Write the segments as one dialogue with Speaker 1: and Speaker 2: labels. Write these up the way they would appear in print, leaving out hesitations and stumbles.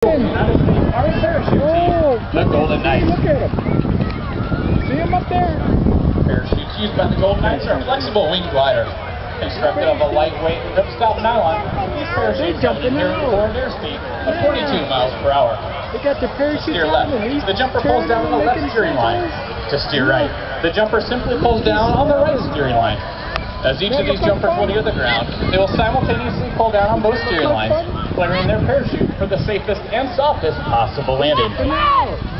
Speaker 1: Our parachute team, the Golden Knights.
Speaker 2: Look at him. See him up there?
Speaker 1: Parachutes used by the Golden Knights are a flexible wing glider constructed of a lightweight ripstop nylon. These parachutes have an inherent forward airspeed of 42 miles per hour.
Speaker 2: They got the parachute
Speaker 1: Steer left. The jumper pulls down on the left steering line. To steer right, the jumper simply pulls down on the right steering line. As each of these jumpers will near the ground, they will simultaneously pull down on both steering lines, clearing their parachute for the safest and softest possible landing.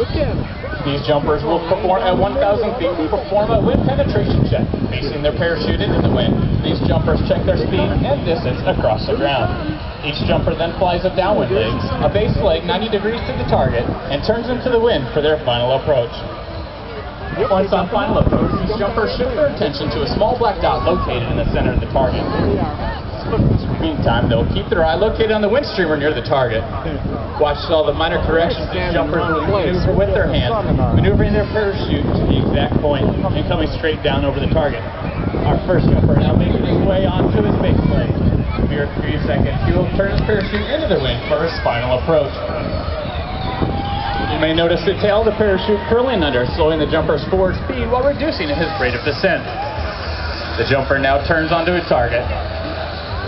Speaker 2: Look at him.
Speaker 1: These jumpers will perform at 1,000 feet, perform a wind penetration check, facing their parachute into the wind. These jumpers check their speed and distance across the ground. Each jumper then flies a downwind leg, a base leg 90 degrees to the target, and turns into the wind for their final approach. Once on final approach, these jumpers shift their attention to a small black dot located in the center of the target. Meantime, they'll keep their eye located on the wind streamer near the target. Watch all the minor corrections these jumpers will maneuver with their hands, maneuvering their parachute to the exact point and coming straight down over the target. Our first jumper now making his way onto his base leg. Here at 3 seconds, he will turn his parachute into the wind for his final approach. You may notice the tail of the parachute curling under, slowing the jumper's forward speed while reducing his rate of descent. The jumper now turns onto his target.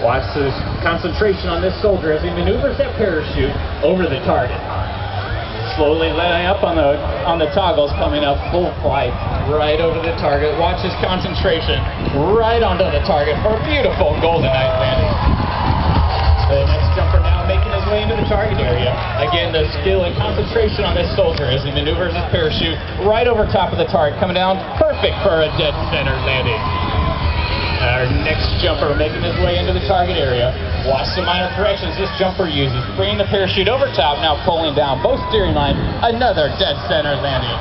Speaker 1: Watch the concentration on this soldier as he maneuvers that parachute over the target. Slowly letting up on the toggles, coming up full flight right over the target. Watch his concentration right onto the target for a beautiful Golden Knight landing. The next jumper now making his way into the target area. Again, the skill and concentration on this soldier as he maneuvers his parachute right over top of the target, coming down perfect for a dead center landing. Our next jumper making his way into the target area. Watch the minor corrections this jumper uses, bringing the parachute over top, now pulling down both steering lines, another dead center landing.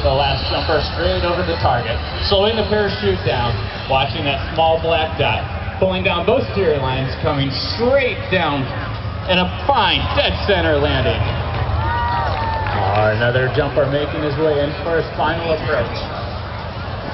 Speaker 1: The last jumper straight over the target, slowing the parachute down, watching that small black dot, pulling down both steering lines, coming straight down in a fine dead center landing. Another jumper making his way in for his final approach.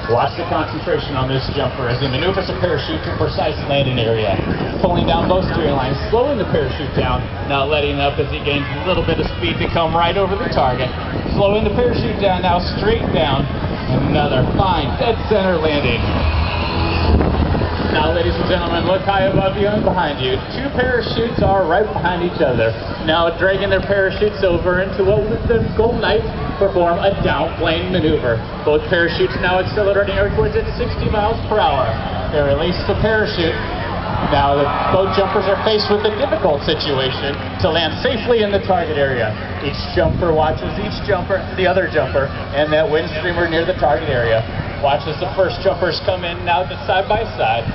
Speaker 1: Watch the concentration on this jumper as he maneuvers the parachute to a precise landing area, pulling down both steering lines, slowing the parachute down, not letting up as he gains a little bit of speed to come right over the target, slowing the parachute down, now straight down, another fine dead center landing. Now, ladies and gentlemen, look high above you and behind you. Two parachutes are right behind each other, now dragging their parachutes over into what the Golden Knights perform a downplane maneuver. Both parachutes now accelerating earthwards at 60 miles per hour. They release the parachute. Now, both jumpers are faced with a difficult situation to land safely in the target area. Each jumper watches the other jumper, and that wind streamer near the target area. Watch as the first jumpers come in now side by side,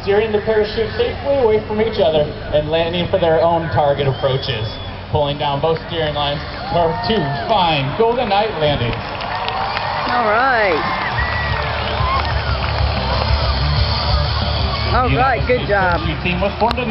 Speaker 1: steering the parachute safely away from each other and landing for their own target approaches, pulling down both steering lines for two fine Golden Knight landings.
Speaker 3: All right. All right, good job.
Speaker 1: The team was formed in